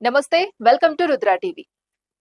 నమస్తే. Welcome to Rudra TV.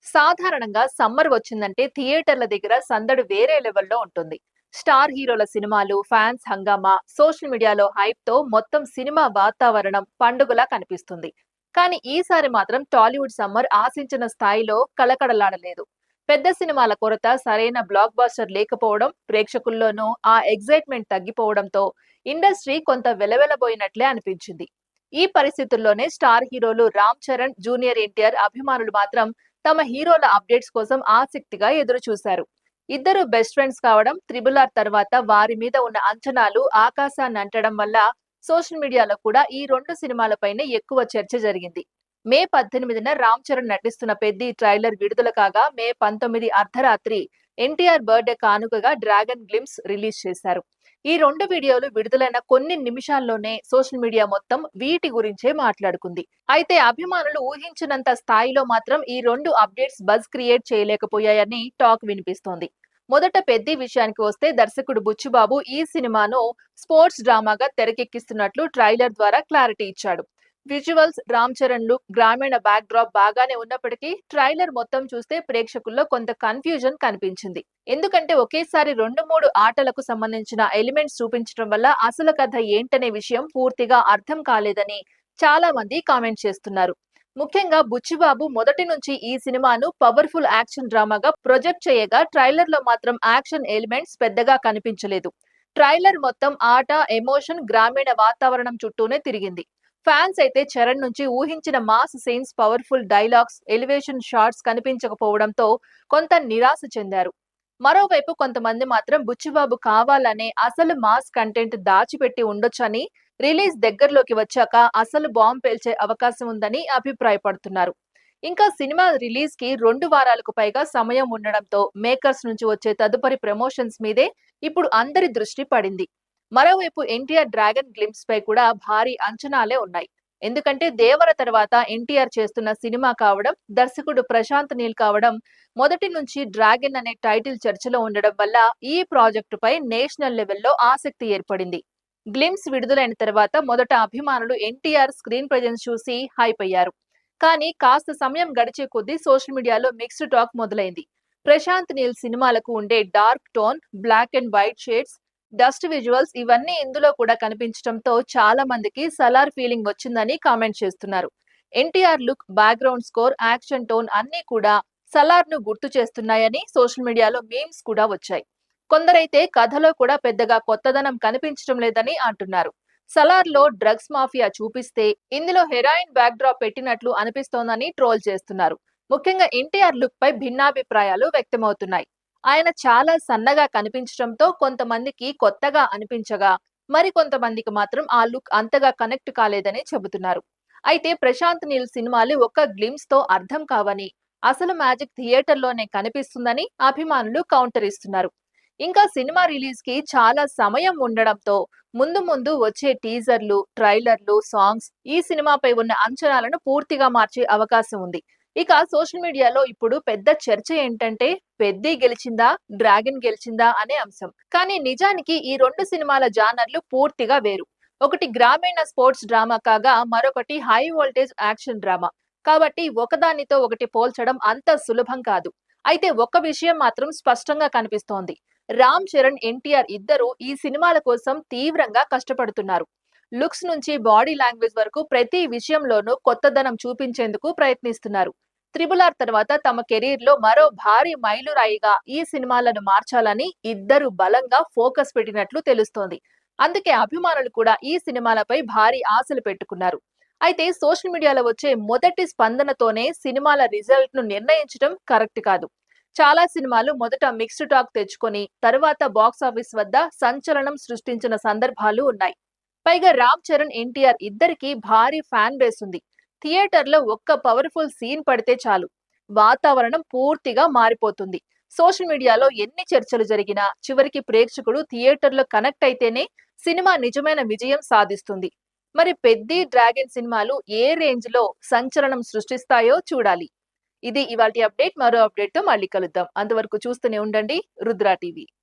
సాధారణంగా summer వచ్చిందంటే థియేటర్ల దగ్గర సందడి వేరే లెవెల్‌లో ఉంటుంది. స్టార్ హీరోల సినిమాలు, ఫ్యాన్స్ హంగామా, సోషల్ మీడియాలో హైప్‌తో మొత్తం సినిమా వాతావరణం పండుగలా కనిపిస్తుంది. కానీ ఈసారి మాత్రం టాలీవుడ్ సమ్మర్ ఆశించిన స్థాయిలో కళకళలాడలేదు. పెద్ద సినిమాల కొరత, సరైన బ్లాక్ బస్టర్ లేకపోవడం, ప్రేక్షకుల్లోనూ ఆ ఎక్సైట్‌మెంట్ తగ్గిపోవడంతో ఇండస్ట్రీ కొంత వెలవెలబోయినట్లే అనిపించింది. ఈ పరిస్థితుల్లోనే స్టార్ హీరోలు రామ్ చరణ్, జూనియర్ ఎన్టీఆర్ అభిమానులు మాత్రం తమ హీరోల అప్డేట్స్ కోసం ఆసక్తిగా ఎదురు చూశారు. ఇద్దరు బెస్ట్ ఫ్రెండ్స్ కావడం, త్రిబుల్ ఆర్ తర్వాత వారి మీద ఉన్న అంచనాలు ఆకాశాన్ని అంటడం వల్ల సోషల్ మీడియాలో కూడా ఈ రెండు సినిమాలపైనే ఎక్కువ చర్చ జరిగింది. మే 18న రామ్ చరణ్ నటిస్తున్న పెద్ది ట్రైలర్ విడుదల కాగా, మే 19 అర్ధరాత్రి ఎన్టీఆర్ బర్త్డే కానుకగా డ్రాగన్ గ్లింప్స్ రిలీజ్ చేశారు. ఈ రెండు వీడియోలు విడుదలైన కొన్ని నిమిషాల్లోనే సోషల్ మీడియా మొత్తం వీటి గురించే మాట్లాడుకుంది. అయితే అభిమానులు ఊహించినంత స్థాయిలో మాత్రం ఈ రెండు అప్డేట్స్ బజ్ క్రియేట్ చేయలేకపోయాయని టాక్ వినిపిస్తోంది. మొదట పెద్ది విషయానికి వస్తే, దర్శకుడు బుచ్చిబాబు ఈ సినిమాను స్పోర్ట్స్ డ్రామాగా తెరకెక్కిస్తున్నట్లు ట్రైలర్ ద్వారా క్లారిటీ ఇచ్చాడు. విజువల్స్, రామ్ చరణ్ లుక్, గ్రామీణ బ్యాక్ డ్రాప్ బాగానే ఉన్నప్పటికీ ట్రైలర్ మొత్తం చూస్తే ప్రేక్షకుల్లో కొంత కన్ఫ్యూజన్ కనిపించింది. ఎందుకంటే ఒకేసారి 2-3 ఆటలకు సంబంధించిన ఎలిమెంట్స్ చూపించడం వల్ల అసలు కథ ఏంటనే విషయం పూర్తిగా అర్థం కాలేదని చాలా మంది కామెంట్ చేస్తున్నారు. ముఖ్యంగా బుచ్చిబాబు మొదటి నుంచి ఈ సినిమాను పవర్ఫుల్ యాక్షన్ డ్రామాగా ప్రొజెక్ట్ చేయగా, ట్రైలర్ లో మాత్రం యాక్షన్ ఎలిమెంట్స్ పెద్దగా కనిపించలేదు. ట్రైలర్ మొత్తం ఆట, ఎమోషన్, గ్రామీణ వాతావరణం చుట్టూనే తిరిగింది. ఫ్యాన్స్ అయితే చరణ్ నుంచి ఊహించిన mass scenes, powerful dialogues, elevation shots కనిపించకపోవడంతో కొంత నిరాశ చెందారు. మరోవైపు కొంతమంది మాత్రం బుచ్చిబాబు కావాలనే అసలు మాస్ కంటెంట్ దాచిపెట్టి ఉండొచ్చని, రిలీజ్ దగ్గరలోకి వచ్చాక అసలు బాంబ్ పేల్చే అవకాశం ఉందని అభిప్రాయపడుతున్నారు. ఇంకా సినిమా రిలీజ్ కి 2 వారాలకు పైగా సమయం ఉండడంతో మేకర్స్ నుంచి వచ్చే తదుపరి ప్రమోషన్స్ మీదే ఇప్పుడు అందరి దృష్టి పడింది. మరోవైపు ఎన్టీఆర్ డ్రాగన్ గ్లింప్స్ పై కూడా భారీ అంచనాలే ఉన్నాయి. ఎందుకంటే దేవర తర్వాత ఎన్టీఆర్ చేస్తున్న సినిమా కావడం, దర్శకుడు ప్రశాంత్ నీల్ కావడం, మొదటి నుంచి డ్రాగన్ అనే టైటిల్ చర్చలో ఉండడం వల్ల ఈ ప్రాజెక్టుపై నేషనల్ లెవెల్లో ఆసక్తి ఏర్పడింది. గ్లింప్స్ విడుదలైన తర్వాత మొదట అభిమానులు ఎన్టీఆర్ స్క్రీన్ ప్రెజెన్స్ చూసి హైప్ అయ్యారు. కానీ కాస్త సమయం గడిచే కొద్దీ సోషల్ మీడియాలో మిక్స్డ్ టాక్ మొదలైంది. ప్రశాంత్ నీల్ సినిమాలకు ఉండే dark tone, black and white shades, dust visuals ఇవన్నీ ఇందులో కూడా కనిపించడంతో చాలా మందికి సలార్ ఫీలింగ్ వచ్చిందని కామెంట్ చేస్తున్నారు. NTR look, background score, action tone అన్నీ కూడా సలార్ ను గుర్తు చేస్తున్నాయని సోషల్ మీడియాలో మీమ్స్ కూడా వచ్చాయి. కొందరైతే కథలో కూడా పెద్దగా కొత్తదనం కనిపించడం లేదని అంటున్నారు. సలార్ లో డ్రగ్స్ మాఫియా చూపిస్తే ఇందులో హెరాయిన్ బ్యాక్ డ్రాప్ పెట్టినట్లు అనిపిస్తోందని ట్రోల్ చేస్తున్నారు. ముఖ్యంగా ఎన్టీఆర్ లుక్ పై భిన్నాభిప్రాయాలు వ్యక్తమవుతున్నాయి. ఆయన చాలా సన్నగా కనిపించడంతో కొంతమందికి కొత్తగా అనిపించగా, మరికొంతమందికి మాత్రం ఆ లుక్ అంతగా కనెక్ట్ కాలేదని చెబుతున్నారు. అయితే ప్రశాంత్ నీల్ సినిమాలు ఒక్క గ్లిమ్స్ తో అర్థం కావని, అసలు మ్యాజిక్ థియేటర్లోనే కనిపిస్తుందని అభిమానులు కౌంటర్ ఇస్తున్నారు. ఇంకా సినిమా రిలీజ్ కి చాలా సమయం ఉండడంతో ముందు ముందు వచ్చే టీజర్లు, ట్రైలర్లు, సాంగ్స్ ఈ సినిమాపై ఉన్న అంచనాలను పూర్తిగా మార్చే అవకాశం ఉంది. ఇక సోషల్ మీడియాలో ఇప్పుడు పెద్ద చర్చ ఏంటంటే, పెద్ది గెలిచిందా, డ్రాగన్ గెలిచిందా అనే అంశం. కానీ నిజానికి ఈ రెండు సినిమాల జానర్లు పూర్తిగా వేరు. ఒకటి గ్రామీణ స్పోర్ట్స్ డ్రామా కాగా, మరొకటి హై వోల్టేజ్ యాక్షన్ డ్రామా. కాబట్టి ఒకదానితో ఒకటి పోల్చడం అంత సులభం కాదు. అయితే ఒక విషయం మాత్రం స్పష్టంగా కనిపిస్తోంది. రామ్ చరణ్, ఎన్టీఆర్ ఇద్దరు ఈ సినిమాల కోసం తీవ్రంగా కష్టపడుతున్నారు. లుక్స్ నుంచి బాడీ లాంగ్వేజ్ వరకు ప్రతి విషయంలోనూ కొత్తదనం చూపించేందుకు ప్రయత్నిస్తున్నారు. త్రిబుల్ ఆర్ తర్వాత తమ కెరీర్ లో మరో భారీ మైలురాయిగా ఈ సినిమాలను మార్చాలని ఇద్దరు బలంగా ఫోకస్ పెట్టినట్లు తెలుస్తోంది. అందుకే అభిమానులు కూడా ఈ సినిమాలపై భారీ ఆశలు పెట్టుకున్నారు. అయితే సోషల్ మీడియాలో వచ్చే మొదటి స్పందనతోనే సినిమాల రిజల్ట్ ను నిర్ణయించడం కరెక్ట్ కాదు. చాలా సినిమాలు మొదట మిక్స్డ్ టాక్ తెచ్చుకొని తరువాత బాక్స్ ఆఫీస్ వద్ద సంచలనం సృష్టించిన సందర్భాలు ఉన్నాయి. పైగా రామ్ చరణ్, ఎన్టీఆర్ ఇద్దరికి భారీ ఫ్యాన్ బేస్ ఉంది. థియేటర్లో ఒక్క పవర్ఫుల్ సీన్ పడితే చాలు, వాతావరణం పూర్తిగా మారిపోతుంది. సోషల్ మీడియాలో ఎన్ని చర్చలు జరిగినా చివరికి ప్రేక్షకుడు థియేటర్లో కనెక్ట్ అయితేనే సినిమా నిజమైన విజయం సాధిస్తుంది. మరి పెద్ది, డ్రాగన్ సినిమాలు ఏ రేంజ్ లో సంచలనం సృష్టిస్తాయో చూడాలి. ఇది ఇవాల్టి అప్డేట్. మరో అప్డేట్ తో మళ్ళీ కలుద్దాం. అంతవరకు చూస్తూనే ఉండండి రుద్ర టీవీ.